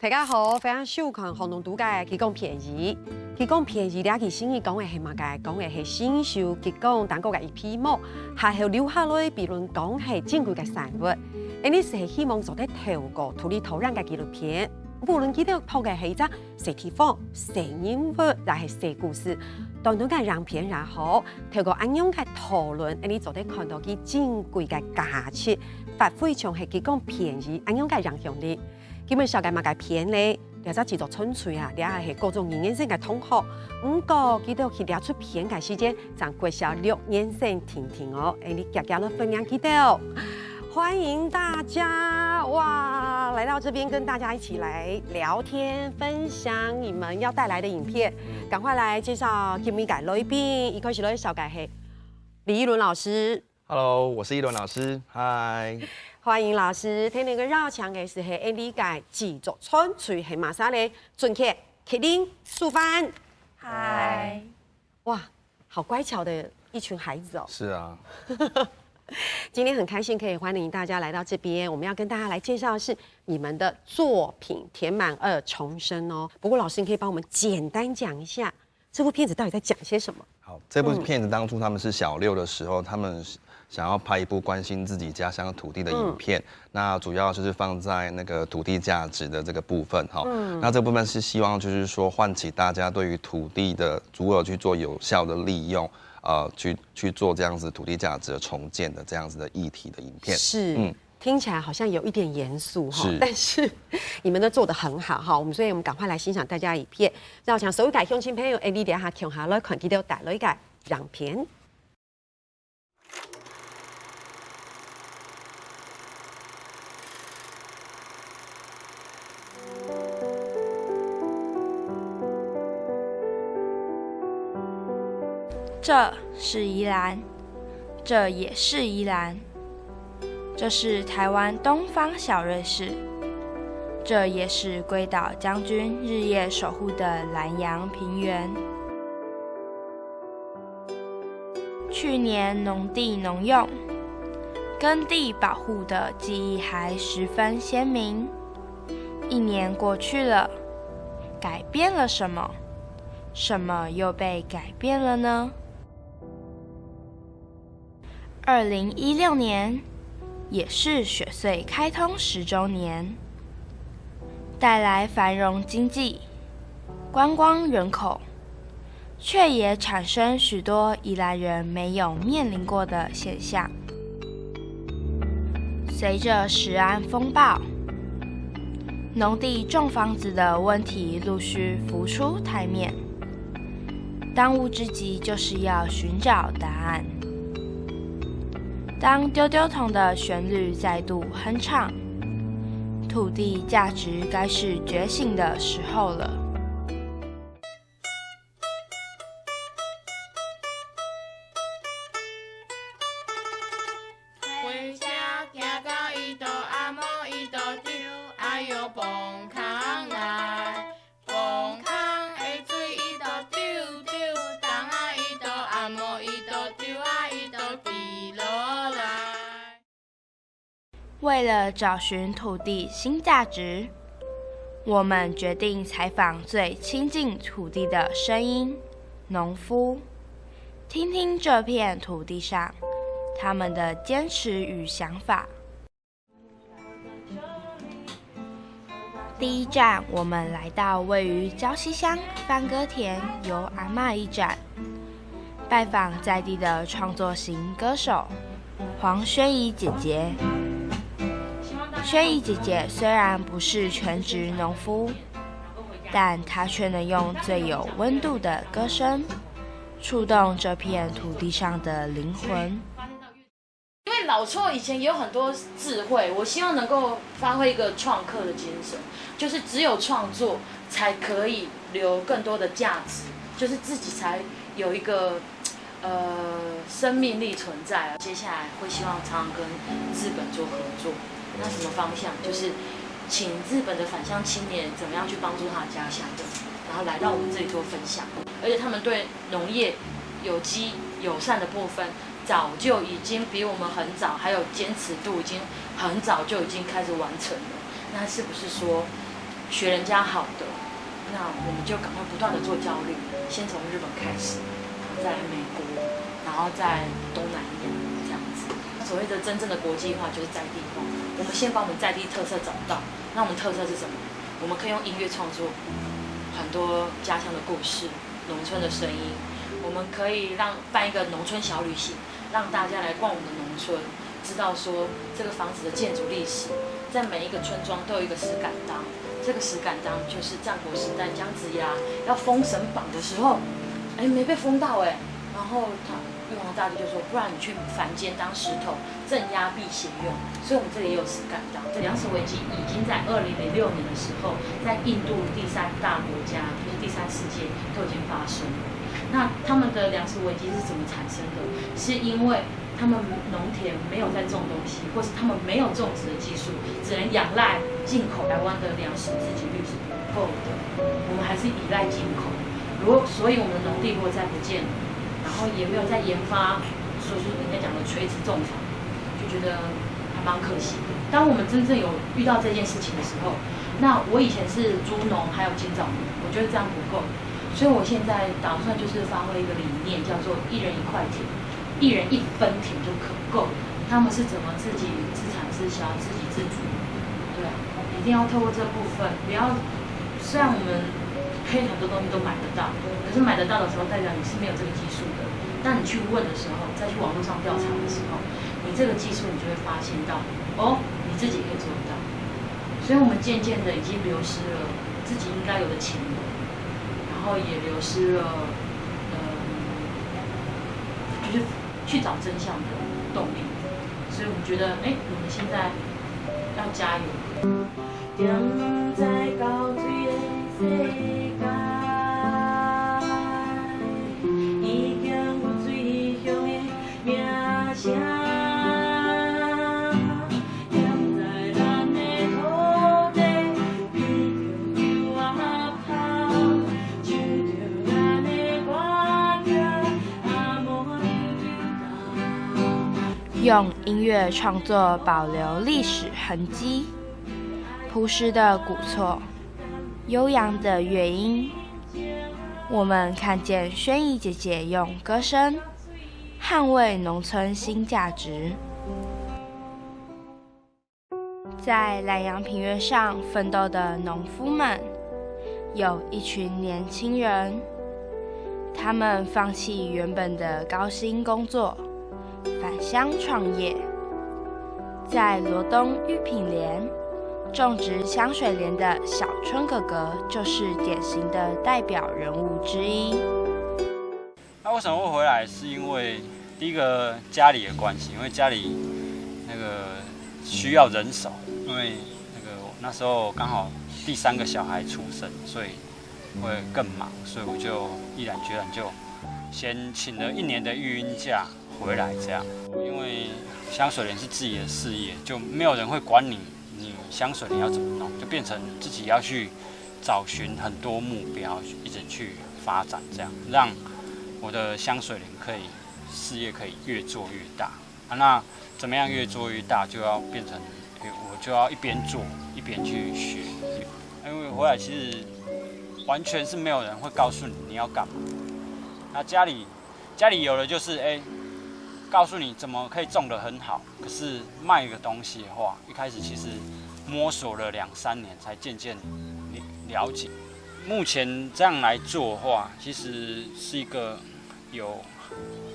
大家好，非常收看红龙独家提供便宜。提供便宜了，其心意讲的是嘛个，讲的是新秀，提供单个嘅一批毛，还有留下来评论讲係珍贵嘅sản物。你是希望做啲透過土地土壤嘅紀錄片，無論佢哋拍嘅係一隻寫地方、寫人物，又係寫故事，當中嘅樣片也好，透過咁樣嘅討論，你做啲看到佢珍貴嘅價值，發揮上係提供便宜咁樣嘅影響力。基本上嘅物嘅片咧，了只製作純粹啊，了係各種語言性嘅統合。不過佢都去了出片嘅時間，將國小6年生聽聽哦，你夾夾了分享佢哋。歡迎大家哇，來到這邊跟大家一起來聊天，分享你們要帶來的影片。趕快來介紹今日嘅來賓，一開始來紹介係李一倫老師。Hello， 我是一倫老師，嗨。歡迎老師，聽你個繞場嘅是係理解製作純粹係馬莎咧，準確、麒麟、素帆。嗨，哇，好乖巧的一群孩子哦。是啊。今天很開心可以歡迎大家來到這邊，我們要跟大家來介紹的是你們的作品《填滿2重生》哦。不過老師，你可以幫我們簡單講一下這部片子到底在講些什麼？好，這部片子當初他們是小6的時候，他們想要拍一部關心自己家鄉土地的影片，那主要就是放在那個土地價值的這個部分哈。那這個部分是希望就是說喚起大家對於土地的如何去做有效的利用，去做這樣子土地價值的重建的這樣子的議題的影片。是，聽起來好像有一點嚴肅哈，但是你們都做得很好哈。所以我們趕快來欣賞大家影片。讓像所有嘅鄉親朋友，你哋下看下來看佢哋帶來嘅樣片。这是宜蘭，這也是宜蘭，這是台灣東方小瑞士，這也是龜島將軍日夜守護的蘭陽平原。去年農地農用，耕地保護的記憶還十分鮮明。一年過去了，改變了什麼？什麼又被改變了呢？2016年也是雪隧開通10週年，帶來繁榮經濟、觀光人口，卻也產生許多宜蘭人沒有面臨過的現象。隨着食安風暴，農地種房子的問題陸續浮出台面，當務之急就是要尋找答案。當丟丟桶的旋律再度哼唱，土地價值該是覺醒的時候了。回家行到伊都阿某伊都丟，哎呦崩空來，崩空的水伊都丟丟，當啊伊都阿某伊都丟啊伊都滴落來。為了找尋土地新價值，我們決定採訪最親近土地的聲音——農夫，聽聽這片土地上他們的堅持與想法。第一站，我們來到位於礁溪鄉番歌田由阿嬤一展，拜訪在地的創作型歌手黃軒怡姐姐。軒怡姐姐雖然不是全職農夫，但她卻能用最有溫度的歌聲，觸動這片土地上的靈魂。因為老厝以前也有很多智慧，我希望能夠發揮一個創客的精神，就是只有創作才可以留更多的價值，就是自己才有一個生命力存在。接下來會希望常常跟日本做合作。那什麼方向？就是請日本的返鄉青年怎麼樣去幫助他家鄉的，然後來到我們這裡做分享。而且他們對農業有機友善的部分，早就已經比我們很早，還有堅持度已經很早就已經開始完成了。那是不是說学人家好的，那我们就赶快不断的做焦虑，先从日本开始，然后在美国，然后在东南亚这样子。所谓的真正的国际化就是在地化，我们先把我们在地特色找到。那我们特色是什么？我们可以用音乐创作很多家乡的故事、农村的声音。我们可以办一个农村小旅行，让大家来逛我们的农村，知道说这个房子的建筑历史，在每一个村庄都有一个石敢当。这个石敢当就是战国时代姜子牙要封神榜的时候，没被封到然后玉皇大帝就说，不然你去凡间当石头镇压辟邪用。所以我们这里也有石敢当。这粮食危机已经在2006年的时候，在印度第3大国家，就是第3世界都已经发生了。那他们的粮食危机是怎么产生的？是因为他们农田没有在种东西，或是他们没有种植的技术，只能仰赖进口。台湾的粮食自给率是不够的，我们还是依赖进口。所以我们的农地如果再不见了，然后也没有在研发，说是人家讲的垂直种法，就觉得还蛮可惜的。当我们真正有遇到这件事情的时候，那我以前是猪农，还有金枣农，我觉得这样不够。所以我现在打算就是发挥一个理念，叫做1人1块田，1人1分田就可够。他们是怎么自己自产自销、自给自足？对啊，一定要透过这部分，不要。虽然我们可以很多东西都买得到，可是买得到的时候，代表你是没有这个技术的。当你去问的时候，再去网络上调查的时候，你这个技术你就会发现到，你自己可以做得到。所以我们渐渐的已经流失了自己应该有的潜能。然后也流失了，就是去找真相的动力，所以我们觉得，我们现在要加油。在高水的世界，已经有水乡的名声。用音乐创作保留历史痕迹，朴实的鼓错，悠扬的乐音。我们看见轩怡姐姐用歌声捍卫农村新价值。在南洋平原上奋斗的农夫们，有一群年轻人，他们放弃原本的高薪工作，返乡创业，在罗东玉品莲种植香水莲的小春哥哥就是典型的代表人物之一。那为什么会回来？是因为第一个家里的关系，因为家里那个需要人手，因为那时候刚好第3个小孩出生，所以会更忙，所以我就毅然决然就先请了1年的育婴假回来这样。因为香水莲是自己的事业，就没有人会管你香水莲要怎么弄，就变成自己要去找寻很多目标，一直去发展，这样让我的香水莲事业可以越做越大。那怎么样越做越大，就要变成我就要一边做一边去学。因为回来其实完全是没有人会告诉你要干嘛。那家里有的就是告诉你怎么可以种得很好，可是卖一个东西的话，一开始其实摸索了2-3年才渐渐了解。目前这样来做的话，其实是一个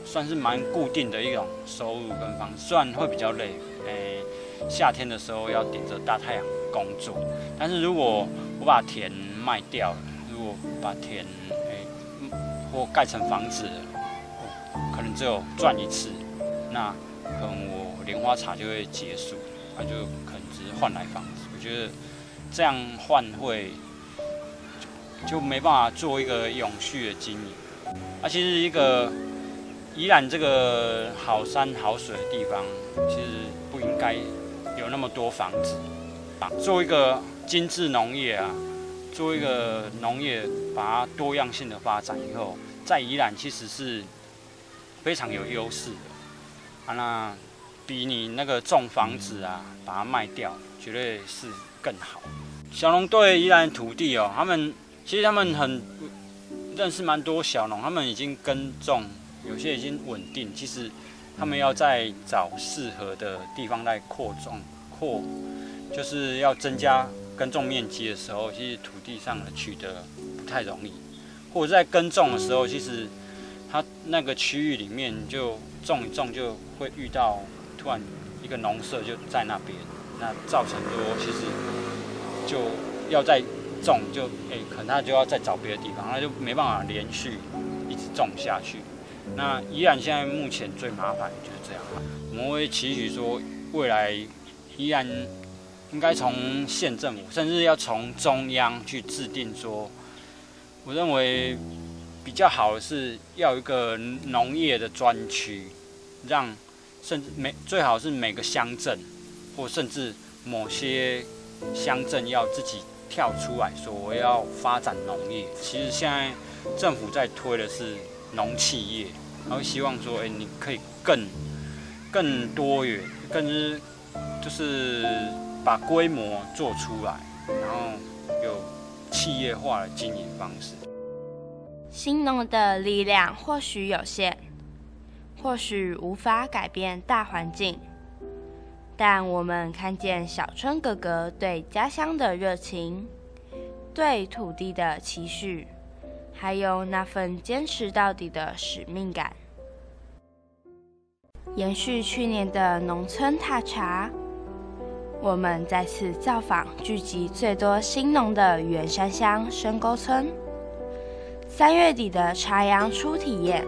算是蛮固定的一种收入跟方式，虽然会比较累，夏天的时候要顶着大太阳工作，但是如果我把田卖掉了，如果把田或盖成房子了，可能只有赚1次，那可能我莲花茶就会结束，那就可能只是换来房子。我觉得这样换会就没办法做一个永续的经营。其实一个宜兰这个好山好水的地方，其实不应该有那么多房子。做一个精致农业做一个农业，把它多样性的发展以后，在宜兰其实是非常有优势的。那比你那个种房子把它卖掉，绝对是更好。小农对宜兰土地他们其实很认识蛮多小农，他们已经耕种，有些已经稳定，其实他们要再找适合的地方来就是要增加耕种面积的时候，其实土地上的取得不太容易，或者在耕种的时候，其实它那个区域里面就种一种就会遇到突然一个农舍就在那边，那造成说其实就要再种可能他就要再找别的地方，那就没办法连续一直种下去。那宜兰现在目前最麻烦就是这样，我们会期许说未来宜兰应该从县政府，甚至要从中央去制定说，我认为比较好的是要有一个农业的专区，让甚至最好是每个乡镇，或甚至某些乡镇要自己跳出来说我要发展农业。其实现在政府在推的是农企业，他会希望说，你可以更多元，就是把规模做出来，然后有企业化的经营方式。新农的力量或许有限，或许无法改变大环境，但我们看见小春哥哥对家乡的热情，对土地的期许，还有那份坚持到底的使命感。延续去年的农村踏查，我们再次造访聚集最多新农的员山乡深沟村。3月底的插秧初体验，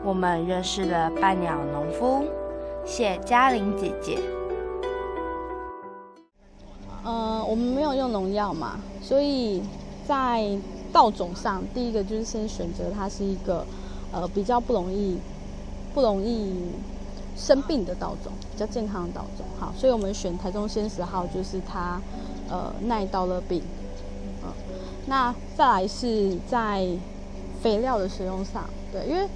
我们认识了伴鸟农夫谢嘉玲姐姐。我们没有用农药嘛，所以在稻种上，第一个就是先选择它是一个比较不容易生病的稻种，比较健康的稻种。好，所以我们选台中仙10号，就是它耐稻乐病。那再来是在肥料的使用上，对，因为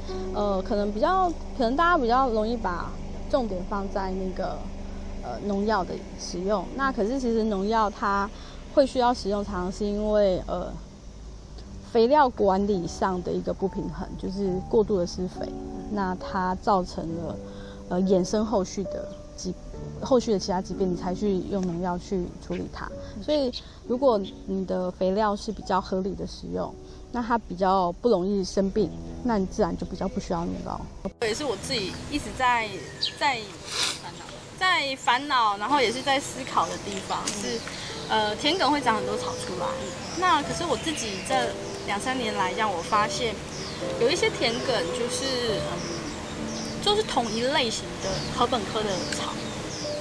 可能大家比较容易把重点放在那个农药的使用。那可是其实农药它会需要使用，常常是因为肥料管理上的一个不平衡，就是过度的施肥，那它造成了衍生后续的其他疾病，你才去用农药去处理它。所以如果你的肥料是比较合理的使用，那它比较不容易生病，那你自然就比较不需要农药。也是我自己一直在烦恼，然后也是在思考的地方是，田埂会长很多草出来。那可是我自己这2-3年来，让我发现有一些田埂就是同一类型的禾本科的草，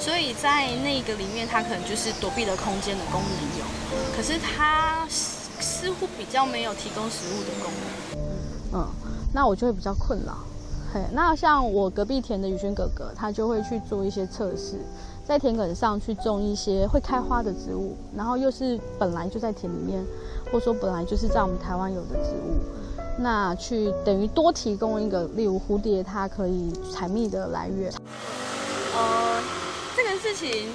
所以在那个里面，它可能就是躲避了空间的功能有，可是它似乎比较没有提供食物的功能。那我就会比较困扰。那像我隔壁田的宇轩哥哥，他就会去做一些测试，在田埂上去种一些会开花的植物，然后又是本来就在田里面，或者说本来就是在我们台湾有的植物，那去等于多提供一个，例如蝴蝶它可以采蜜的来源。这个事情，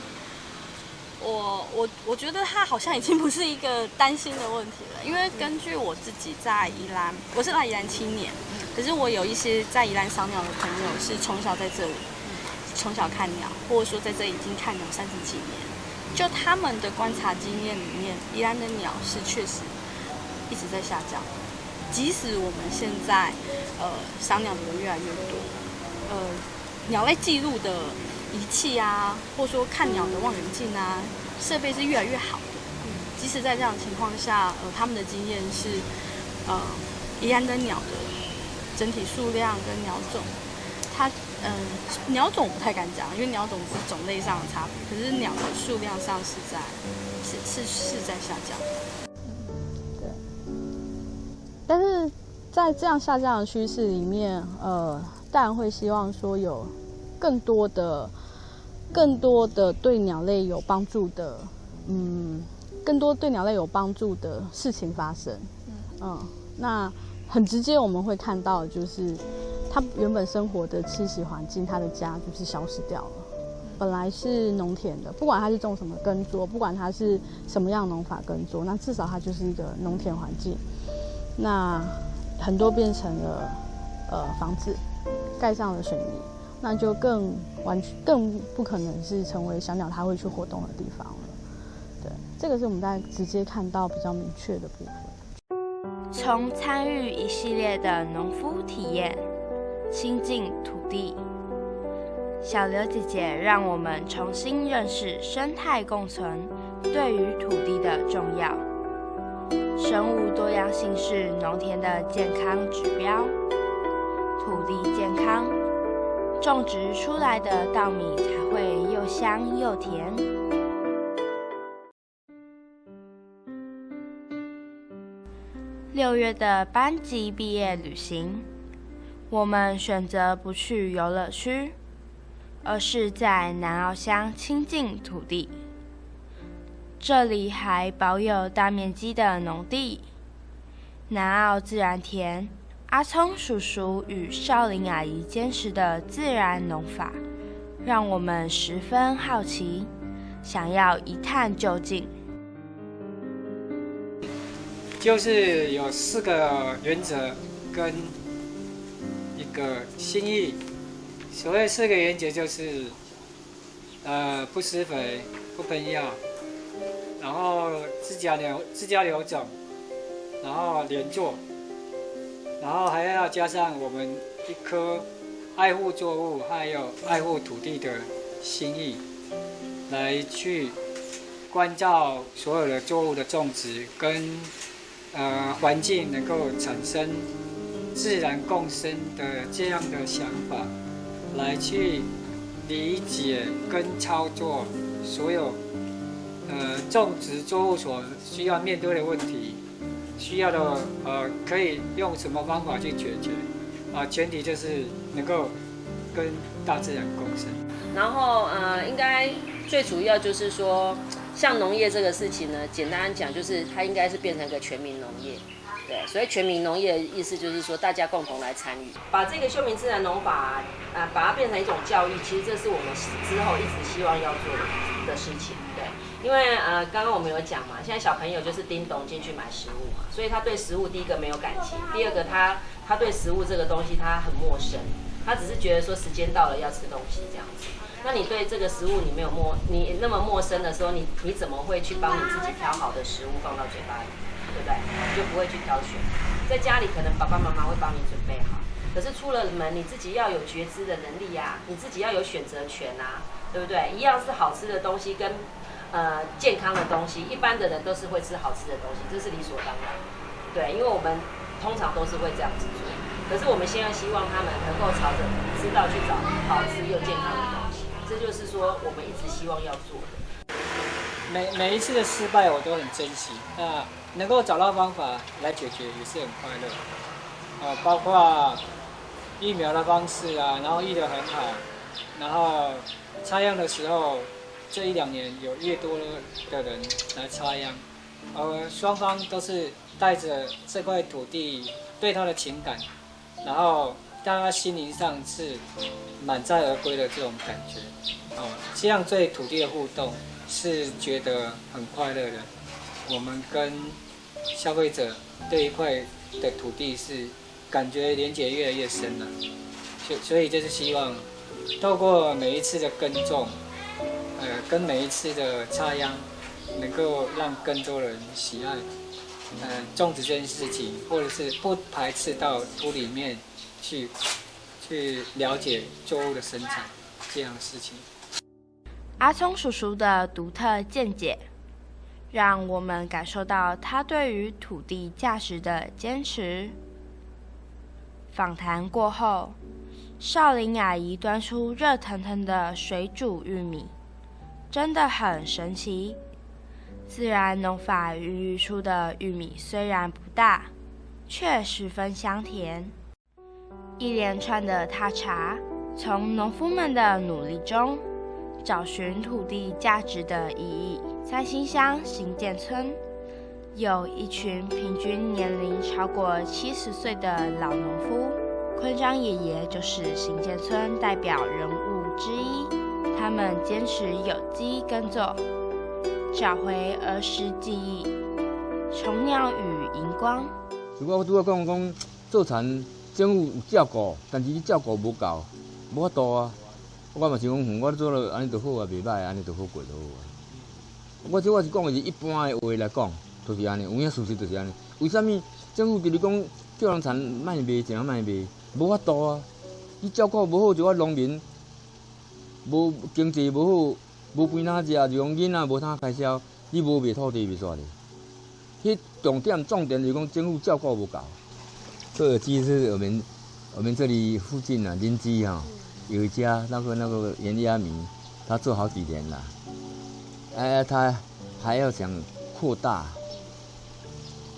我觉得它好像已经不是一个担心的问题了，因为根据我自己在宜兰，我是来宜兰7年，可是我有一些在宜兰赏鸟的朋友是从小在这里，从小看鸟，或者说在这里已经看鸟30几年，就他们的观察经验里面，宜兰的鸟是确实一直在下降，即使我们现在赏鸟的人越来越多，鸟类记录的仪器啊，或者说看鸟的望远镜啊，设备是越来越好的。即使在这样的情况下，他们的经验是，宜兰的鸟的整体数量跟鸟种，它鸟种不太敢讲，因为鸟种是种类上的差别，可是鸟的数量上是在下降。对。但是在这样下降的趋势里面，当然会希望说有更多的对鸟类有帮助的，更多对鸟类有帮助的事情发生。那很直接我们会看到，就是它原本生活的栖息环境，它的家就是消失掉了。本来是农田的，不管它是种什么耕作，不管它是什么样的农法耕作，那至少它就是一个农田环境。那很多变成了房子，盖上了水泥，那就更不可能是成为小鸟它会去活动的地方了。对，这个是我们在直接看到比较明确的部分。从参与一系列的农夫体验，亲近土地，小刘姐姐让我们重新认识生态共存对于土地的重要。生物多样性是农田的健康指标，土地健康，种植出来的稻米才会又香又甜。6月的班级毕业旅行，我们选择不去游乐区，而是在南澳乡亲近土地。这里还保有大面积的农地。南澳自然田，阿聪叔叔与少林阿姨坚持的自然农法，让我们十分好奇，想要一探究竟。就是有4个原则跟一个心意。所谓4个原则就是，不施肥，不喷药，然后自家留种，然后连作，然后还要加上我们一颗爱护作物还有爱护土地的心意，来去关照所有的作物的种植跟环境能够产生自然共生的这样的想法，来去理解跟操作所有种植作物所需要面对的问题，需要的可以用什么方法去解决前提就是能够跟大自然共生。然后应该最主要就是说，像农业这个事情呢，简单讲就是它应该是变成一个全民农业。对，所以全民农业的意思就是说，大家共同来参与，把这个休眠自然农法把它变成一种教育，其实这是我们之后一直希望要做的事情。对，因为刚刚我们有讲嘛，现在小朋友就是叮咚进去买食物嘛，所以他对食物第一个没有感情，第二个他对食物这个东西他很陌生，他只是觉得说时间到了要吃东西这样子。那你对这个食物你那么陌生的时候，你怎么会去帮你自己挑好的食物放到嘴巴里？对不对？你就不会去挑选。在家里可能爸爸妈妈会帮你准备好，可是出了门你自己要有觉知的能力啊，你自己要有选择权啊，对不对？一样是好吃的东西跟健康的东西，一般的人都是会吃好吃的东西，这是理所当然。对，因为我们通常都是会这样子做。可是我们现在希望他们能够朝着知道去找好吃又健康的东西，这就是说我们一直希望要做的。每一次的失败我都很珍惜，那能够找到方法来解决也是很快乐。包括疫苗的方式啊，然后医得很好，然后插秧的时候，这1-2年有越多的人来插秧，双方都是带着这块土地对它的情感，然后大家心灵上是满载而归的这种感觉。这样对土地的互动是觉得很快乐的。我们跟消费者对一块的土地是感觉连结越来越深了，所以就是希望透过每一次的耕种，跟每一次的插秧，能够让更多人喜爱种植这件事情，或者是不排斥到土里面去了解作物的生产这样的事情。阿聪叔叔的独特见解，让我们感受到他对于土地价值的坚持。访谈过后，少林阿姨端出热腾腾的水煮玉米，真的很神奇。自然农法孕育出的玉米虽然不大，却十分香甜。一连串的踏查，从农夫们的努力中找寻土地价值的意义。在新乡新建村，有一群平均年龄超过70岁的老农夫，坤章爷爷就是新建村代表人物之一。他们坚持有机耕作，找回儿时记忆。虫鸟与荧光。我拄仔讲做田，政府有照顾，但是你照顾无够，无法度啊。我嘛是讲，我做了安尼就好啊，袂歹，安尼就好过就好啊。我是讲的是一般的话来讲，就是安尼，有影事实就是安尼。为什么政府就是讲叫人田卖卖，一人卖卖，无法度啊？你照顾无好，就我农民无经济无好，无肥哪食，就讲囡仔无通开销，你无卖土地袂煞哩。迄重点就是讲政府照顾无够。做耳机是我们这里附近啊，邻居哈有一家那个盐压米，他做好几年了，他还要想扩大，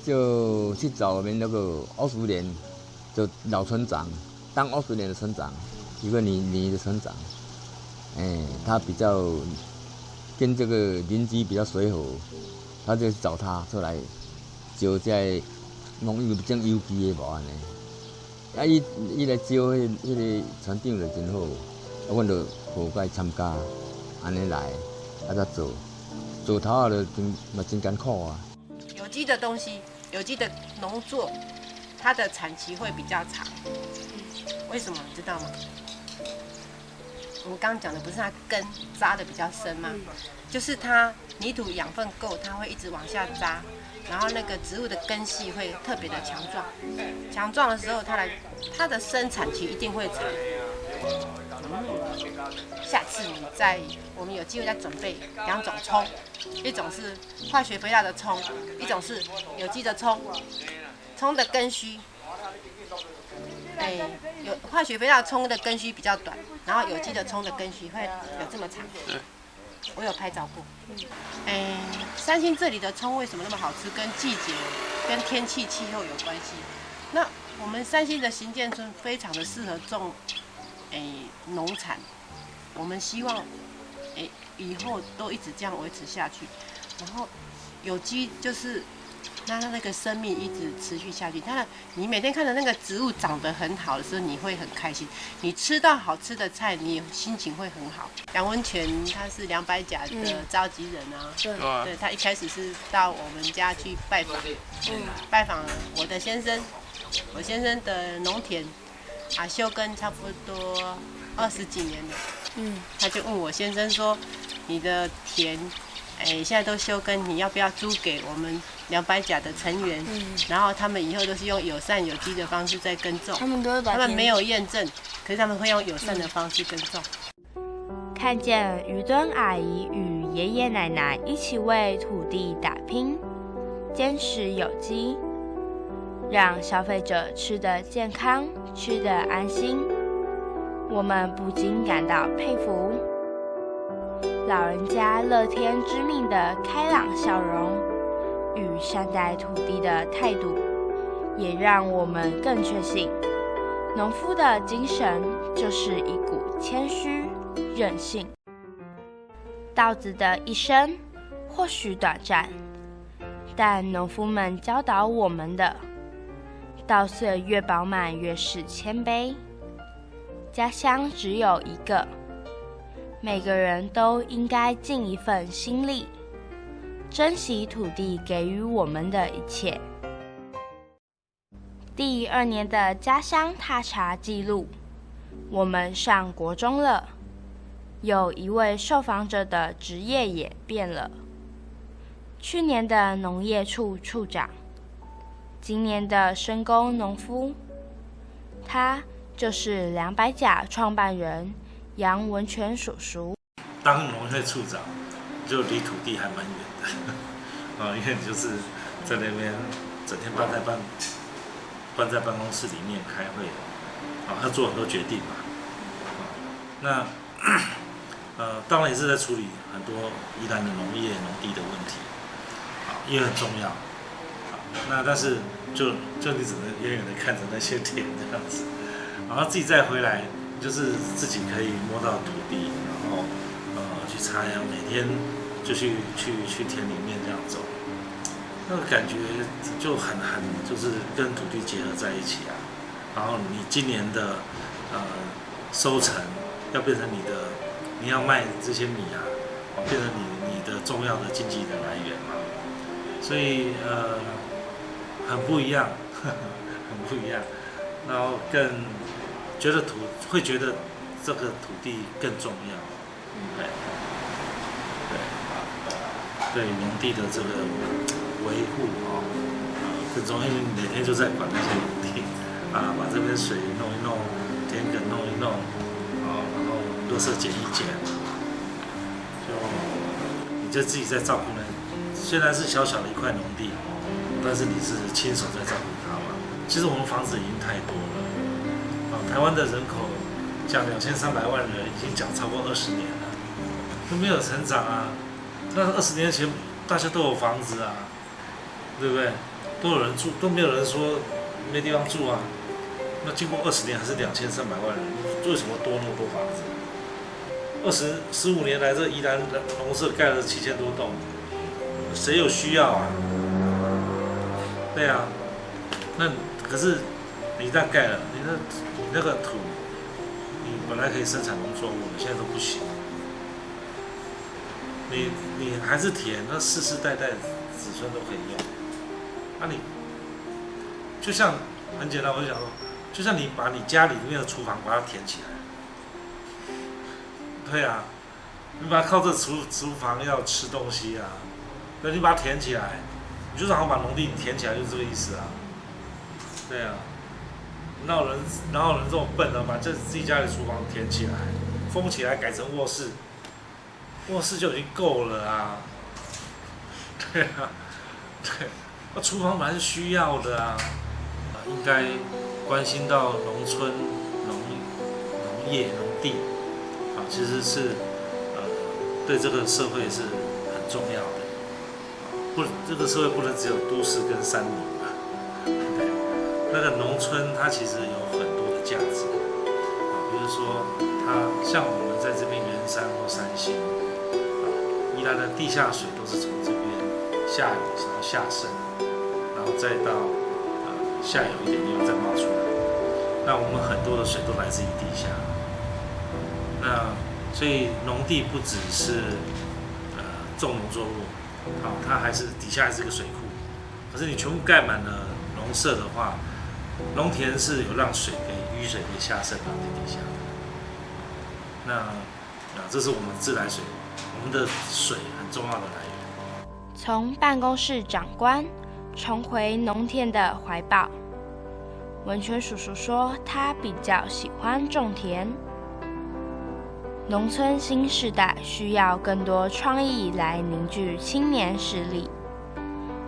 就去找我们那个20年就老村长当20年的村长，一个你的村长，他比较跟这个邻居比较随和，他就找他出来，就在农业种有机的无安尼。伊来招迄个船长就真好，阮就互佮伊参加，安尼来，才做头下就真艰苦啊。有机的东西，有机的农作，它的产期会比较长。为什么你知道吗？我们刚刚讲的不是它根扎的比较深吗？就是它泥土养分够，它会一直往下扎。然后那个植物的根系会特别的强壮，强壮的时候，它的生产期一定会长。下次我们有机会再准备2种葱，一种是化学肥料的葱，一种是有机的葱。葱的根须，有化学肥料葱的根须比较短，然后有机的葱的根须会有这么长。我有拍照过。三星这里的葱为什么那么好吃？跟季节、跟天气、气候有关系。那我们三星的行健村非常的适合种，农产。我们希望，以后都一直这样维持下去。然后有机就是让它那个生命一直持续下去。你每天看着那个植物长得很好的时候，你会很开心。你吃到好吃的菜，你心情会很好。杨文全他是200甲的召集人啊，对，他一开始是到我们家去拜访，拜访我的先生，我先生的农田啊休耕差不多20几年了，他就问我先生说，你的田。现在都休耕，你要不要租给我们200甲的成员？然后他们以后都是用友善有机的方式在耕种。他们没有验证，可是他们会用友善的方式耕种。看见于敦阿姨与爷爷奶奶一起为土地打拼，坚持有机，让消费者吃得健康，吃得安心，我们不禁感到佩服。老人家乐天知命的开朗笑容与善待土地的态度，也让我们更确信，农夫的精神就是一股谦虚韧性。稻子的一生或许短暂，但农夫们教导我们的，稻穗越饱满越是谦卑。家乡只有一个，每个人都应该尽一份心力，珍惜土地给予我们的一切。第2年的家乡踏查记录，我们上国中了，有一位受访者的职业也变了。去年的农业处处长，今年的深耕农夫，他就是200甲创办人杨文全叔叔。当农会处长，就离土地还蛮远的，因为你就是在那边整天关在办公室里面开会，要做很多决定嘛。那当然也是在处理很多宜兰的农业农地的问题，因为很重要。那但是就你只能远远的看着那些田这样子，然后自己再回来，就是自己可以摸到土地，然后去插秧，每天就去田里面这样走，那个感觉就很就是跟土地结合在一起啊。然后你今年的收成要变成你你要卖这些米啊，变成你的重要的经济的来源嘛。所以很不一样，很不一样。然后更会觉得这个土地更重要，对农地的这个维护更重要，因为你每天就在管那些农地啊，把这边水弄一弄，田埂弄一弄，然后垃圾捡一捡，你就自己在照顾那。虽然是小小的一块农地，但是你是亲手在照顾它嘛。其实我们房子已经太多了，台湾的人口讲2300万人，已经讲超过20年了，都没有成长啊。那20年前大家都有房子啊，对不对？都有人住，都没有人说没地方住啊。那经过20年还是2300万人，为什么多那么多房子？15年来，这宜兰农舍盖了7000多栋，谁有需要啊？对啊，那可是你一旦盖了，你那个土，你本来可以生产农作物的，现在都不行。你还是田，那世世代代子孙都可以用。那你就像很简单，我就想说，就像你把你家里面的厨房把它填起来，对啊，你把它靠这厨房要吃东西啊，那你把它填起来，你就是好像把农地填起来，就是这个意思啊。对啊，哪有人这么笨呢？把自己家里厨房填起来，封起来改成卧室，卧室就已经够了啊。对啊，对，那厨房本来是需要的啊，应该关心到农村、农业、农地啊，其实是对这个社会是很重要的。这个社会不能只有都市跟山林嘛，对。那个农村它其实有很多的价值，比如说它像我们在这边圆山或三星，宜兰的地下水都是从这边下雨然后下渗，然后再到下游一点地方再冒出来。那我们很多的水都来自于地下。那所以农地不只是种农作物，它还是底下还是个水库。可是你全部盖满了农舍的话，农田是有让雨水可以下渗到地下的。那这是我们自来水，我们的水很重要的来源。从办公室长官重回农田的怀抱，文泉叔叔说他比较喜欢种田。农村新世代需要更多创意来凝聚青年实力，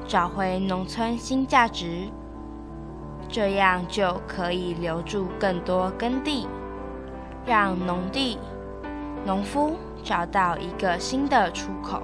找回农村新价值，这样就可以留住更多耕地，让农地、农夫找到一个新的出口。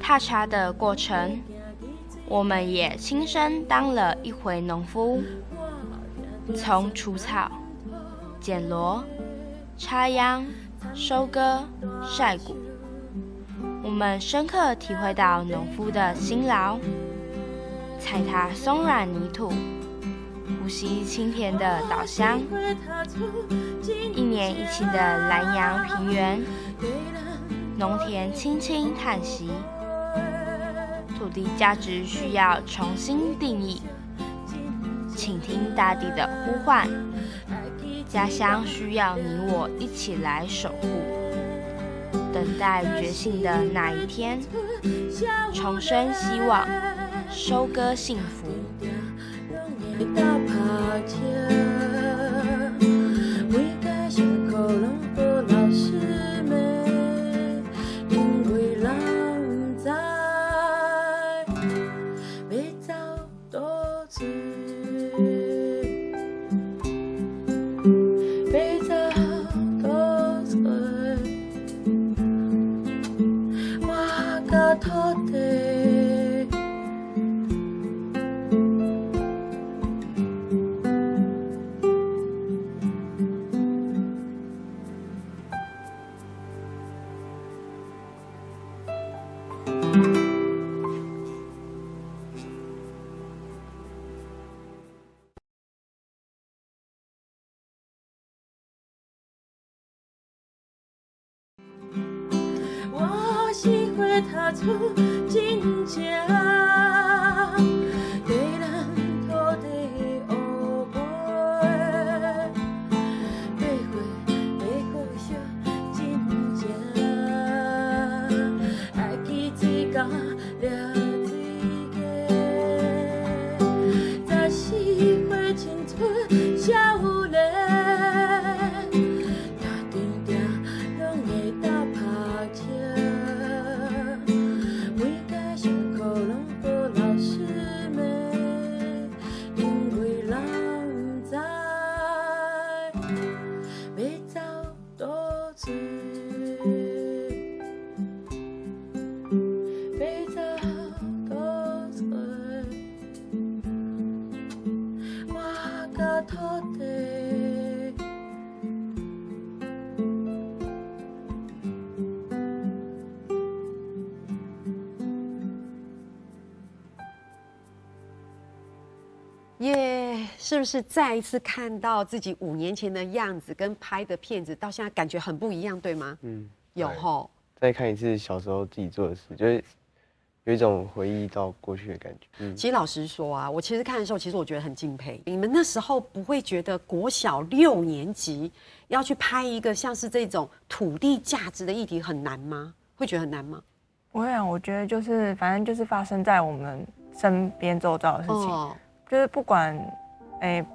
踏查的过程，我们也亲身当了一回农夫，从除草、剪萝、插秧、收割、晒谷，我们深刻体会到农夫的辛劳，踩踏松软泥土，呼吸清甜的稻香，一年一期的南洋平原，农田轻轻叹息。土地价值需要重新定义，倾听大地的呼唤，家乡需要你我一起来守护，等待觉醒的那一天，重生希望，收割幸福。踏出真正。地咱土地乌梅，八月要过惜真正，爱记水甲掠水价，十四岁青春少年。是不是再一次看到自己5年前的样子，跟拍的片子到现在感觉很不一样，对吗？有吼。再看一次小时候自己做的事，就是有一种回忆到过去的感觉。其实老实说啊，我其实看的时候，其实我觉得很敬佩你们。那时候不会觉得国小6年级要去拍一个像是这种土地价值的议题很难吗？会觉得很难吗？不会啊，我觉得就是反正就是发生在我们身边周遭的事情，就是不管。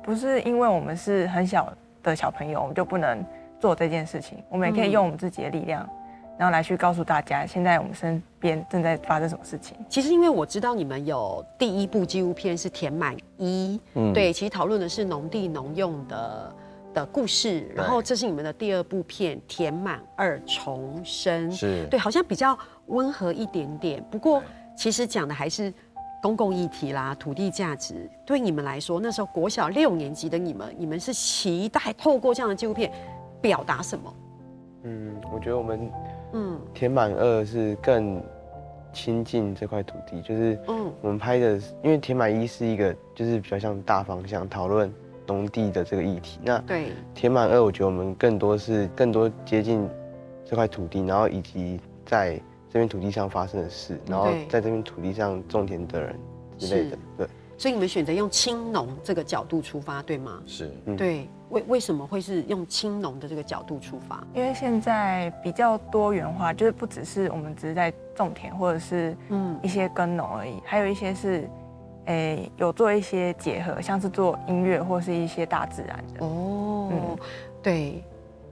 不是因为我们是很小的小朋友，我们就不能做这件事情。我们也可以用我们自己的力量，然后来去告诉大家，现在我们身边正在发生什么事情。其实，因为我知道你们有第1部纪录片是填满1，对，其实讨论的是农地农用的故事。然后这是你们的第2部片填满2重生，对，好像比较温和一点点。不过，其实讲的还是。公共议题啦，土地价值，对你们来说，那时候国小6年级的你们是期待透过这样的纪录片表达什么？我觉得我们填满2是更亲近这块土地，就是我们拍的，因为填满1是一个就是比较像大方向讨论农地的这个议题，那对填满2，我觉得我们更多接近这块土地，然后以及在这片土地上发生的事，然后在这片土地上种田的人之类的，对。所以你们选择用青农这个角度出发，对吗？是，对。为什么会是用青农的这个角度出发？因为现在比较多元化，就是不只是我们只是在种田或者是一些耕农而已，还有一些是，有做一些结合，像是做音乐或是一些大自然的。对。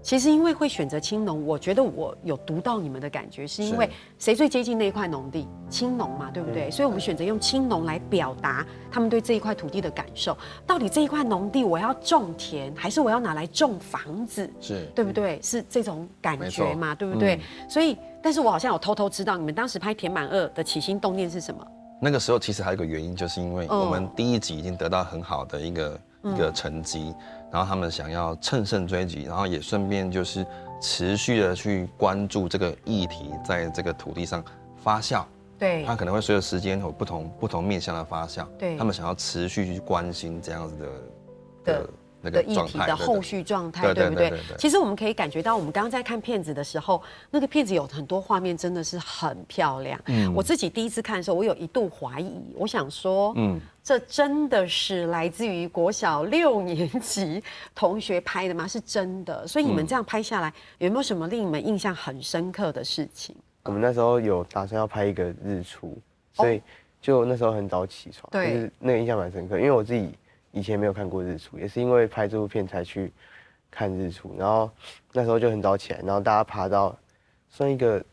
其实因为会选择青农，我觉得我有读到你们的感觉，是因为谁最接近那一块农地？青农嘛，对不对？所以我们选择用青农来表达他们对这一块土地的感受。到底这一块农地我要种田，还是我要拿来种房子？对不对？是这种感觉嘛，对不对？所以，但是我好像有偷偷知道，你们当时拍填满2的起心动念是什么？那个时候其实还有一个原因，就是因为我们第1集已经得到很好的一个成绩。然后他们想要乘胜追击，然后也顺便就是持续的去关注这个议题在这个土地上发酵。对，它可能会随着时间有不同面向的发酵。对，他们想要持续去关心这样子的那个议题的后续状态，对不对？其实我们可以感觉到，我们刚刚在看片子的时候，那个片子有很多画面真的是很漂亮。我自己第1次看的时候，我有一度怀疑，我想说，这真的是来自于国小6年级同学拍的吗？是真的。所以你们这样拍下来，有没有什么令你们印象很深刻的事情？我们那时候有打算要拍一个日出，所以就那时候很早起床，就是那个印象蛮深刻，因为我自己以前没有看过日出，也是因为拍这部片才去看日出。然后那时候就很早起来，然后大家爬到算一个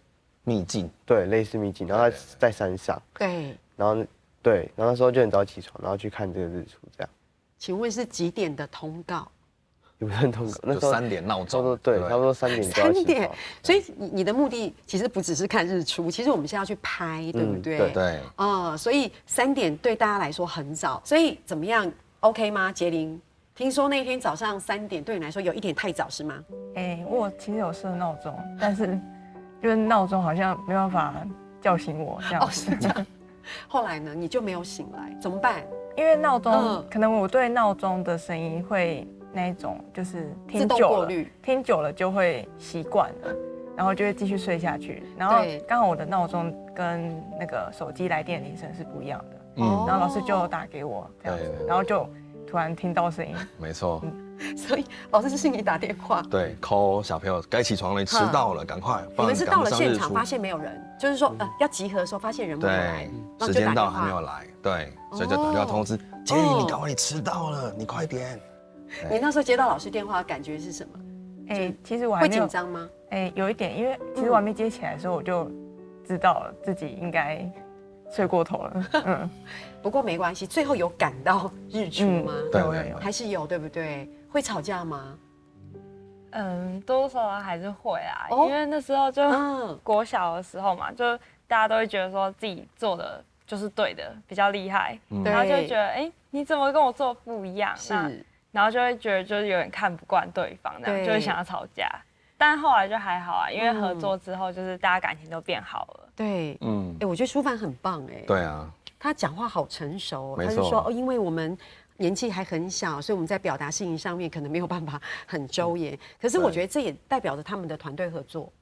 秘境，对，类似秘境，然后在山上，对，然后那时候就很早起床，然后去看这个日出，这样。请问是几点的通告？也不是通告，那时候3点闹钟，对，差不多3点就要起床。3点，所以你的目的其实不只是看日出，其实我们是要去拍，对不对？对。所以3点对大家来说很早，所以怎么样 ？OK 吗？杰林，听说那天早上3点对你来说有一点太早是吗？我其实有设闹钟，但是就是闹钟好像没办法叫醒我这样子。后来呢，你就没有醒来，怎么办？因为闹钟，可能我对闹钟的声音会那一种，就是听久了就会习惯了，然后就会继续睡下去。然后刚好我的闹钟跟那个手机来电铃声是不一样的，然后老师就打给我这样子，然后就突然听到声音。没错。所以老师是你打电话，对 call 小朋友该起床了，迟到了，赶快。你们是到了现场发现没有人，就是说要集合的时候发现人没有来，时间到还没有来，对，所以就打电话通知杰林，你赶快，你迟到了，你快点。你那时候接到老师电话，感觉是什么？其实我还没有会紧张吗？有一点，因为其实我还没接起来的时候，我就知道自己应该睡过头了。不过没关系，最后有赶到日出吗？对，还是有，对不对？会吵架吗？多少还是会啊，因为那时候就国小的时候嘛，就大家都会觉得说自己做的就是对的，比较厉害，然后就觉得你怎么跟我做不一样？然后就会觉得就是有点看不惯对方，这样就会想要吵架。但后来就还好啊，因为合作之后，就是大家感情都变好了。对，我觉得舒帆很棒对啊，他讲话好成熟，他是说因为我们年纪还很小，所以我们在表达事情上面可能没有办法很周延。可是我觉得这也代表着他们的团队合作，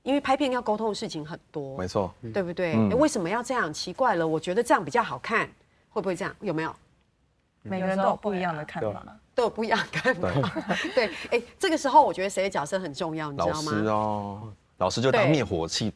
因为拍片要沟通的事情很多，没错，对不对？为什么要这样？奇怪了，我觉得这样比较好看，会不会这样？有没有？每个人都有不一样的看法。都有不一样的看法，对，这个时候我觉得谁的角色很重要，你知道吗？老师哦，老师就当灭火器，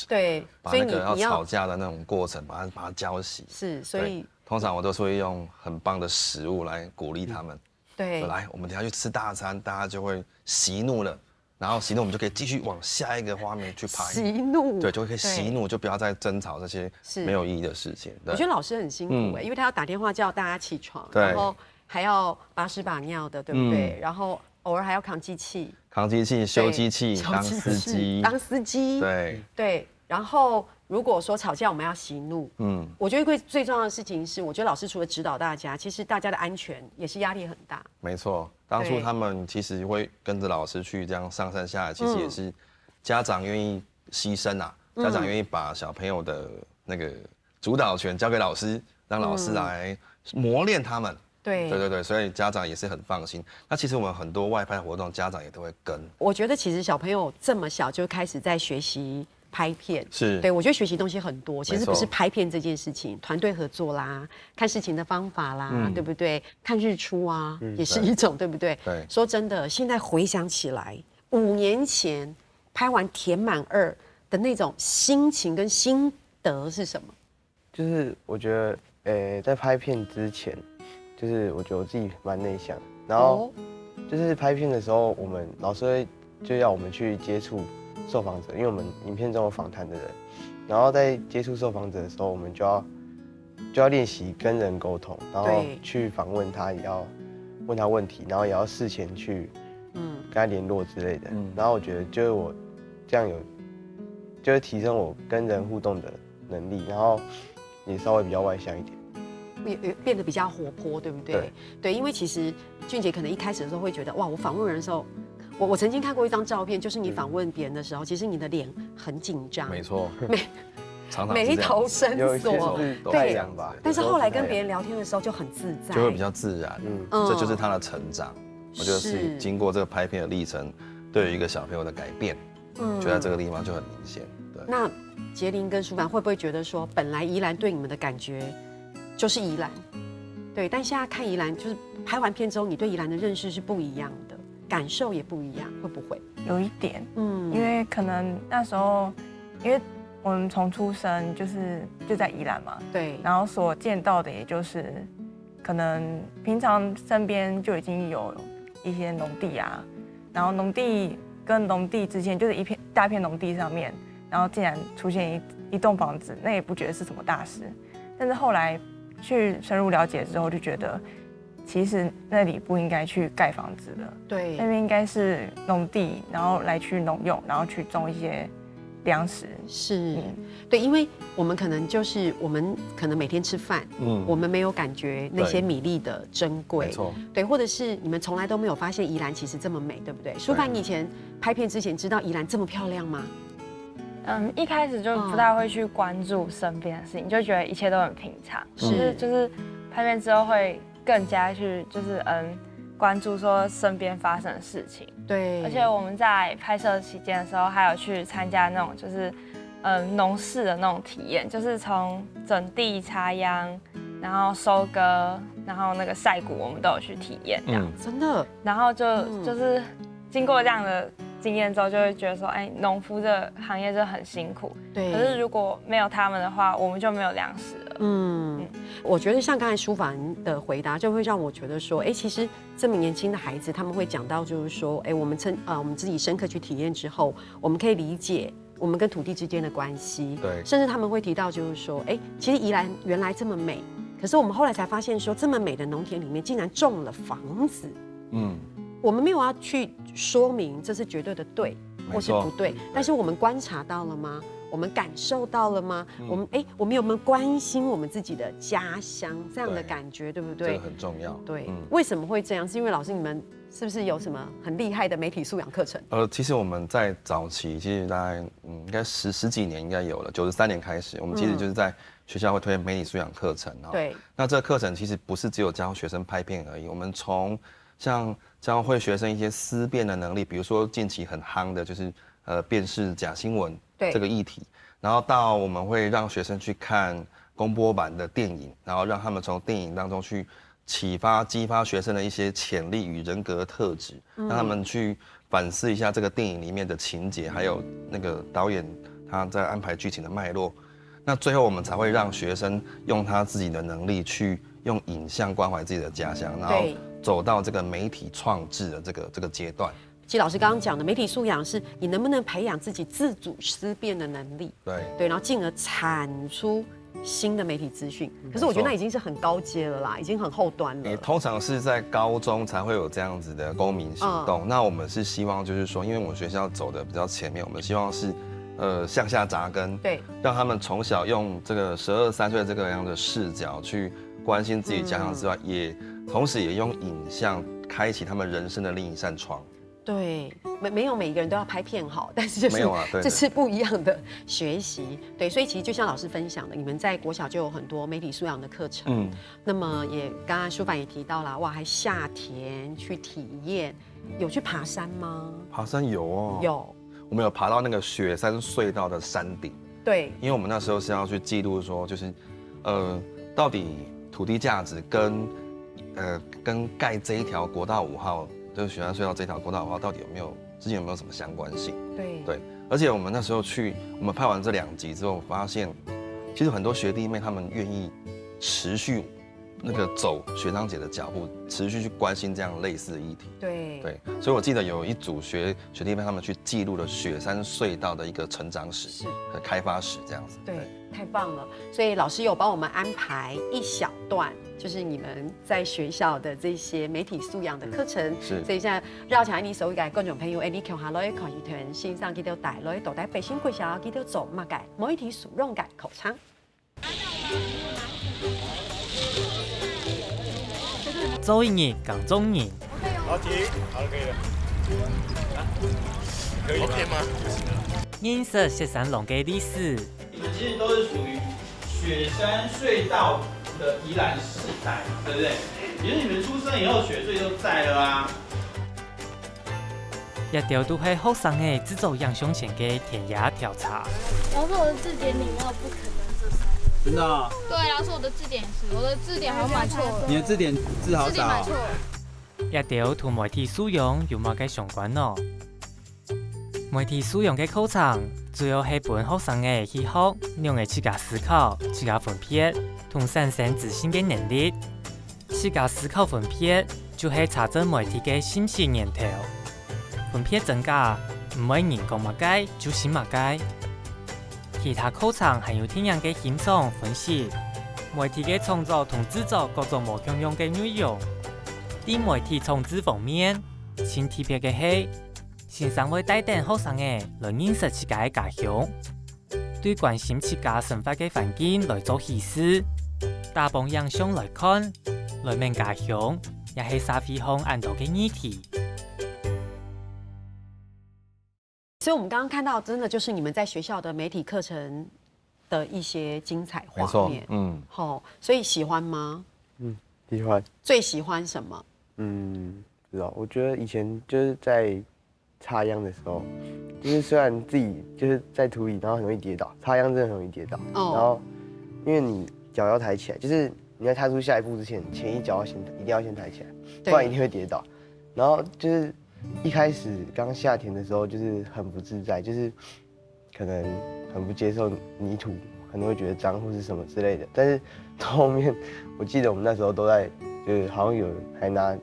对，把那个要吵架的那种过程，把它浇熄。是，所以通常我都是会用很棒的食物来鼓励他们。对，来，我们等下去吃大餐，大家就会息怒了，然后息怒我们就可以继续往下一个画面去拍。息怒，对，就可以息怒，就不要再争吵这些没有意义的事情。我觉得老师很辛苦因为他要打电话叫大家起床，然后还要把屎把尿的，对不对？然后偶尔还要扛机器、修机器、当司机，对。然后如果说吵架我们要息怒，我觉得最重要的事情是，我觉得老师除了指导大家，其实大家的安全也是压力很大。没错，当初他们其实会跟着老师去这样上山下来，其实也是家长愿意牺牲啊，家长愿意把小朋友的那个主导权交给老师，让老师来磨练他们。对，所以家长也是很放心。那其实我们很多外拍活动，家长也都会跟。我觉得其实小朋友这么小就开始在学习拍片，对我觉得学习东西很多。其实不是拍片这件事情，团队合作啦，看事情的方法啦，对不对？看日出啊，也是一种，对不对？对。说真的，现在回想起来，5年前拍完《填满2》的那种心情跟心得是什么？就是我觉得，在拍片之前。就是我觉得我自己蛮内向，然后就是拍片的时候，我们老师就要我们去接触受访者，因为我们影片中有访谈的人，然后在接触受访者的时候，我们就要练习跟人沟通，然后去访问他，也要问他问题，然后也要事前去跟他联络之类的。然后我觉得就是我这样就是提升我跟人互动的能力，然后也稍微比较外向一点。也变得比较活泼，对不对？对，因为其实俊杰可能一开始的时候会觉得，哇，我访问人的时候，我曾经看过一张照片，就是你访问别人的时候，其实你的脸很紧张，没错，眉头深锁，对，但是后来跟别人聊天的时候就很自在，就会比较自然。这就是他的成长。我觉得是经过这个拍片的历程，对于一个小朋友的改变，就在这个地方就很明显。对。那杰林跟舒帆会不会觉得说，本来宜兰对你们的感觉？就是宜兰，对，但现在看宜兰，就是拍完片之后，你对宜兰的认识是不一样的，感受也不一样，会不会？有一点，因为可能那时候，因为我们从出生就在宜兰嘛，对，然后所见到的也就是可能平常身边就已经有一些农地啊，然后农地跟农地之间就是一片大片农地上面，然后竟然出现一栋房子，那也不觉得是什么大事，但是后来。去深入了解之后，就觉得其实那里不应该去盖房子的，对，那边应该是农地，然后来去农用，然后去种一些粮食。是，对，因为我们可能每天吃饭，我们没有感觉那些米粒的珍贵，没错，对，或者是你们从来都没有发现宜兰其实这么美，对不对？舒帆，你以前拍片之前知道宜兰这么漂亮吗？一开始就不太会去关注身边的事情，就觉得一切都很平常。就是拍片之后会更加去关注说身边发生的事情。对，而且我们在拍摄期间的时候，还有去参加那种就是农事的那种体验，就是从整地、插秧，然后收割，然后那个晒谷，我们都有去体验这样。真的。然后就是经过这样的经验之后，就会觉得说，哎，农夫这个行业就很辛苦。对。可是如果没有他们的话，我们就没有粮食了。我觉得像刚才舒凡的回答，就会让我觉得说，哎，其实这么年轻的孩子，他们会讲到就是说，哎，我们自己深刻去体验之后，我们可以理解我们跟土地之间的关系。对。甚至他们会提到就是说，哎，其实宜兰原来这么美，可是我们后来才发现说，这么美的农田里面竟然种了房子。我们没有要去说明这是绝对的对或是不对，但是我们观察到了吗？我们感受到了吗？我们有没有关心我们自己的家乡这样的感觉，对不对？这个很重要。对，为什么会这样？是因为老师你们是不是有什么很厉害的媒体素养课程？其实我们在早期，其实大概应该十几年应该有了，93年开始，我们其实就是在学校会推媒体素养课程。对。那这个课程其实不是只有教学生拍片而已，我们从像教会学生一些思辨的能力，比如说近期很夯的就是辨识假新闻这个议题，然后到我们会让学生去看公播版的电影，然后让他们从电影当中去激发学生的一些潜力与人格特质，让他们去反思一下这个电影里面的情节，还有那个导演他在安排剧情的脉络。那最后我们才会让学生用他自己的能力去用影像关怀自己的家乡，然后走到这个媒体创制的这个阶段。其实老师刚刚讲的媒体素养，是你能不能培养自己自主思辨的能力，对，然后进而产出新的媒体资讯。可是我觉得那已经是很高阶了啦，已经很后端了。通常是在高中才会有这样子的公民行动。那我们是希望就是说，因为我们学校走的比较前面，我们希望是向下扎根，对，让他们从小用这个12、13岁这个样的视角去关心自己家乡之外，同时也用影像开启他们人生的另一扇窗。对，没有每一个人都要拍片好，但是就是没有啊，对，这是不一样的学习。对，所以其实就像老师分享的，你们在国小就有很多媒体素养的课程。那么也刚刚舒凡也提到了，哇，还下田去体验，有去爬山吗？爬山有哦，有，我们有爬到那个雪山隧道的山顶。对，因为我们那时候是要去记录说，就是到底土地价值跟盖这一条国道5号。就是雪山隧道这条国道5号到底之间有没有什么相关性？对，而且我们那时候我们拍完这2集之后，发现其实很多学弟妹他们愿意持续那个走学长姐的脚步，持续去关心这样类似的议题。对，所以我记得有一组学弟妹他们去记录了雪山隧道的一个成长史和开发史这样子。对，太棒了！所以老师有帮我们安排一小段。就是你们在学校的这些媒体素养的课程，所以现在绕起来你所有嘅觀眾朋友，你聽下來可以團線上幾條帶來，到底北新貴校幾條做乜嘅媒體素養嘅考場。周一日港中人。好题，好了，可以了。可以 OK 吗？認識雪山龍嘅歷史。你們其實都是屬於雪山隧道的宜蘭世代，對不對？也就是你們出生以後，雪隧就在了啊。一條都係學生嘅製造樣胸前嘅田野調查。老師，我的字典裡沒有不可能這3個。真的、哦？對，老師，我的字典是，我的字典好像買錯了。你的字典字好少、哦。字典買錯了。一條同媒體素養有乜嘅相關咯？媒體素養嘅課程主要係幫學生嘅去學，讓佢自家思考、自家分辨，同產生自信嘅能力。自家思考分辨就係查證媒體嘅信息源頭，分辨真假，唔係人講乜嘅就信乜嘅。其他課程還有聽人嘅欣賞分析，媒體嘅創作同製作各種無共用嘅內容。喺媒體創制方面，先特別嘅係。先生會帶領學生嘅來認識自家嘅家鄉，對關心自家生活嘅環境來做顯示，打幫影像來看，來明家鄉，也係社會上很多嘅議題。所以，我們剛剛看到，真的就是你們在學校的媒體課程的一些精彩畫面。嗯，好，所以喜歡嗎？喜歡。最喜歡什麼？不知道，我觉得以前就是在插秧的时候，就是虽然自己就是在土里，然后很容易跌倒，插秧真的很容易跌倒。然后因为你脚要抬起来，就是你在踏出下一步之前，前一脚一定要先抬起来，不然一定会跌倒。然后就是一开始刚下田的时候，就是很不自在，就是可能很不接受泥土，可能会觉得脏或是什么之类的。但是到后面，我记得我们那时候都在，就是好像有还拿，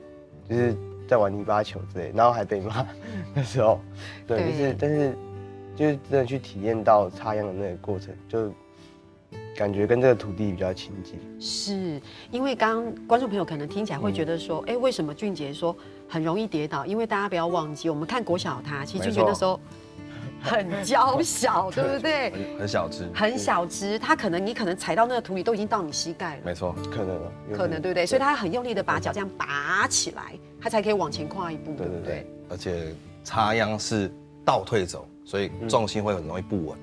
就是在玩泥巴球之类的，然后还被骂。那时候，对，就是但是就是真的去体验到插秧的那个过程，就感觉跟这个土地比较亲近。是因为刚刚观众朋友可能听起来会觉得说，哎，为什么俊杰说很容易跌倒？因为大家不要忘记，我们看国小他，其实俊杰那时候很娇小，对不对？很小只，很小只，他你可能踩到那个土里都已经到你膝盖了。没错，可能啊，可能对不对？所以他很用力的把脚这样拔起来，他才可以往前跨一步，对不对？而且插秧是倒退走，所以重心会很容易不稳。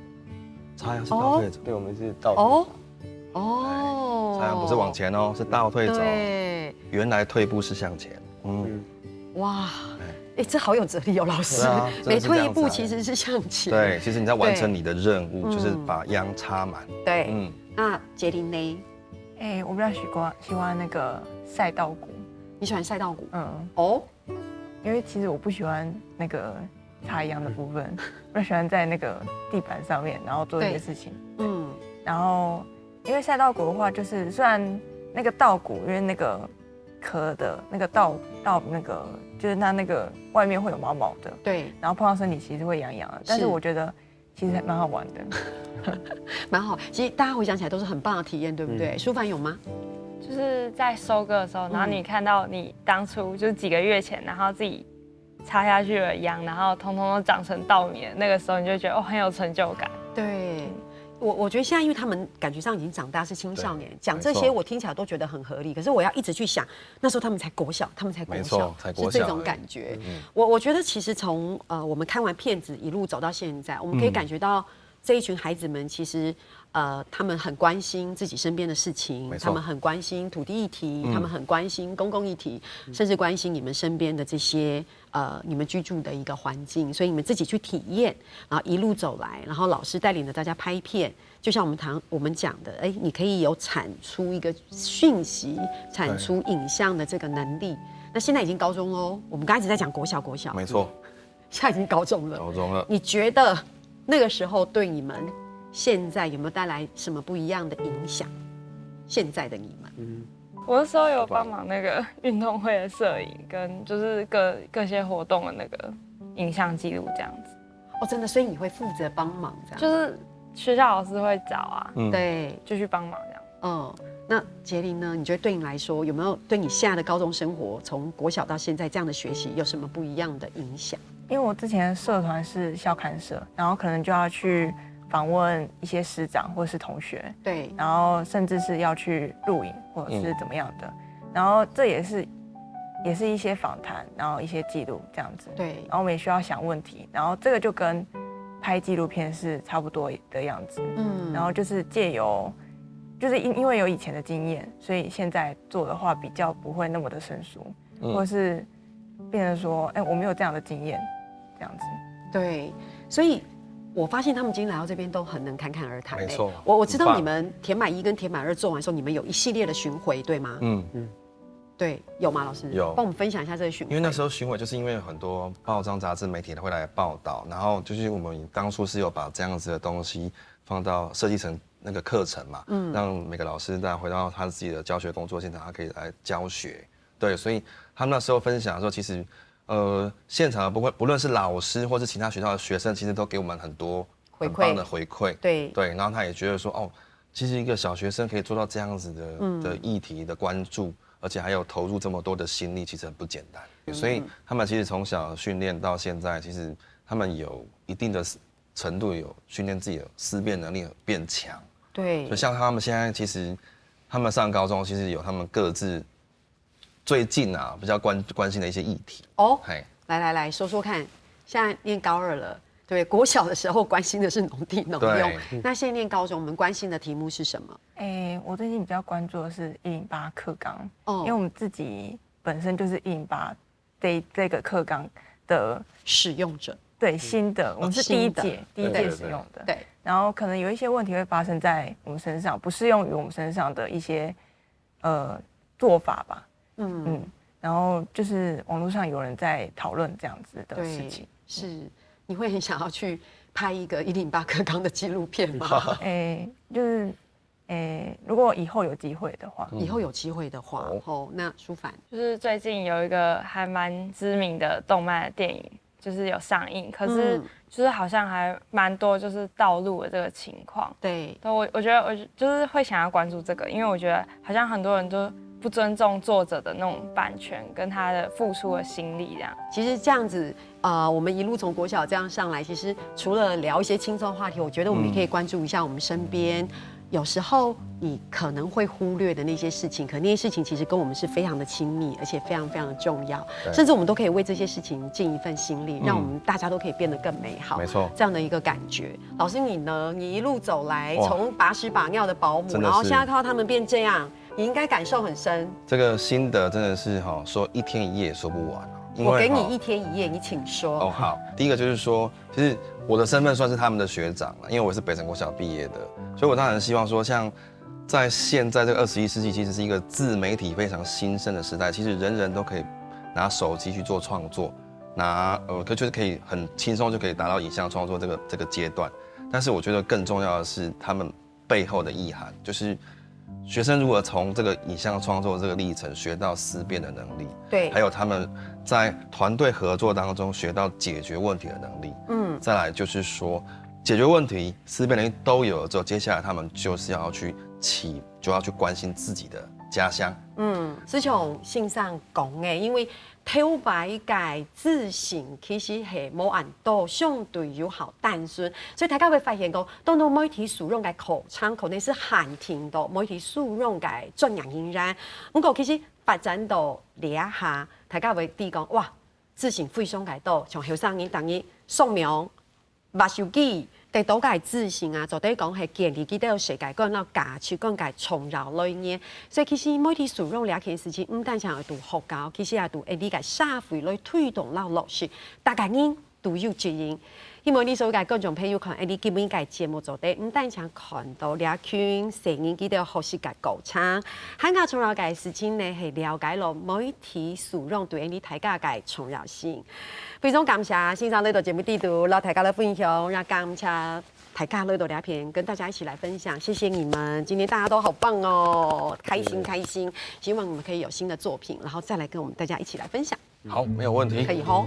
插秧是倒退走，对，我们是倒退走。插秧不是往前哦，是倒退走。对，原来退步是向前。哇，哎，这好有哲理哦，老师。每退一步其实是向前。对，其实你在完成你的任务，就是把秧插满。对，那杰林呢？哎，我比较喜欢那个赛稻谷。你喜欢赛稻谷？因为其实我不喜欢那个插秧的部分，我喜欢在那个地板上面，然后做一些事情。然后因为赛稻谷的话，就是虽然那个稻谷，因为那个壳的那个稻那个，就是它那个外面会有毛毛的，对，然后碰到身体其实会痒痒的，但是我觉得其实还蛮好玩的，蛮好。其实大家回想起来都是很棒的体验，对不对？舒凡有吗？就是在收割的时候，然后你看到你当初就是几个月前，然后自己插下去的秧，然后通通都长成稻米了，那个时候你就觉得很有成就感。对，我觉得现在因为他们感觉上已经长大，是青少年，讲这些我听起来都觉得很合理。可是我要一直去想，那时候他们才国小，是这种感觉。我觉得其实从我们看完片子一路走到现在，我们可以感觉到这一群孩子们其实他们很关心自己身边的事情，他们很关心土地议题，他们很关心公共议题，甚至关心你们身边的这些你们居住的一个环境，所以你们自己去体验，然后一路走来，然后老师带领着大家拍片，就像我们讲的，哎，你可以有产出一个讯息、产出影像的这个能力。那现在已经高中喽，我们刚才一直在讲国小，没错，现在已经高中了，高中了。你觉得那个时候对你们现在有没有带来什么不一样的影响？现在的你们，我那时候有帮忙那个运动会的摄影，跟就是各些活动的那个影像记录这样子。真的，所以你会负责帮忙这样？就是学校老师会找啊，对，就去帮忙这样。那杰林呢？你觉得对你来说，有没有对你现在的高中生活，从国小到现在这样的学习，有什么不一样的影响？因为我之前的社团是校刊社，然后可能就要去访问一些师长或是同学，对，然后甚至是要去录影或者是怎么样的，然后这也是一些访谈，然后一些记录这样子，对，然后我们也需要想问题，然后这个就跟拍纪录片是差不多的样子，然后就是借由，就是因为有以前的经验，所以现在做的话比较不会那么的生疏，或者是变成说，我没有这样的经验，这样子，对，所以。我发现他们今天来到这边都很能侃侃而谈。没错，我知道你们填满1跟填满2做完之后，你们有一系列的巡回，对吗？对，有吗？老师有，帮我们分享一下这个巡回。因为那时候巡回就是因为有很多报章、杂志、媒体会来报道，然后就是我们当初是有把这样子的东西放到设计成那个课程嘛，让每个老师再回到他自己的教学工作现场，他可以来教学。对，所以他们那时候分享的时候，其实。现场不论是老师或是其他学校的学生，其实都给我们很多很棒的回馈。对，然后他也觉得说，其实一个小学生可以做到这样子的议题的关注，而且还有投入这么多的心力，其实很不简单。所以他们其实从小训练到现在，其实他们有一定的程度有训练自己的思辨能力变强。对，就像他们现在其实他们上高中，其实有他们各自。最近比较关心的一些议题来说说看，现在念高2了，对，国小的时候关心的是农地农用，那现在念高中，我们关心的题目是什么？我最近比较关注的是108课纲，因为我们自己本身就是108这个课纲的使用者。对，新的，我们是第一届使用的。对，然后可能有一些问题会发生在我们身上，不适用于我们身上的一些做法吧。然后就是网络上有人在讨论这样子的事情。是，你会很想要去拍一个108课纲的纪录片吗？就是如果以后有机会的话，那舒凡就是最近有一个还蛮知名的动漫的电影。就是有上映，可是就是好像还蛮多就是盗录的这个情况。对，我觉得我就是会想要关注这个，因为我觉得好像很多人都不尊重作者的那种版权跟他的付出的心力这样。其实这样子，我们一路从国小这样上来，其实除了聊一些轻松话题，我觉得我们也可以关注一下我们身边。有时候你可能会忽略的那些事情，可那些事情其实跟我们是非常的亲密，而且非常非常的重要，甚至我们都可以为这些事情尽一份心力，让我们大家都可以变得更美好。没错，这样的一个感觉。老师你呢？你一路走来，从把屎把尿的保姆，然后现在看到他们变这样，你应该感受很深。这个心得真的是说一天一夜也说不完。我给你1天1夜，你请说。哦，好。第一个就是说，其实我的身份算是他们的学长了，因为我是北城国小毕业的，所以我当然希望说，像在现在这个21世纪，其实是一个自媒体非常兴盛的时代，其实人人都可以拿手机去做创作，就是可以很轻松就可以达到影像创作这个阶段。但是我觉得更重要的是他们背后的意涵，就是学生如何从这个影像创作这个历程学到思辨的能力，对，还有他们在团队合作当中学到解决问题的能力，再来就是说解决问题、思辨能力都有了之后，接下来他们就是要去关心自己的家乡。思琼信上讲的，因为偷白改自省其实是无按度相对友好单纯，所以大家会发现讲，当到媒体使用嘅口腔可能是限定到媒体使用嘅专业人员，不过其实发展到底下，大家会知讲哇，自省非常嘅多，像后生人等于扫描、抹手机。第倒嘅自信啊，就等於講係建立佢都有世界觀，然後價值觀嘅重要裏面。所以其實媒體使用呢件事情，唔單止係對學校，其實係對一啲嘅社會來推動落落實，大家人都有責任。希望你所有嘅觀眾朋友看一啲基本嘅節目，就得唔單止看到呢群成人佢都有學習嘅過程，更加重要嘅事情呢係了解到媒體使用對一啲大家嘅重要性。非常感謝先生來到節目地度，讓大家來分享，讓感謝大家來到這邊跟大家一起來分享，謝謝你們，今天大家都好棒哦，開心，希望你們可以有新的作品，然後再來跟我們大家一起來分享。好，沒有問題，可以吼。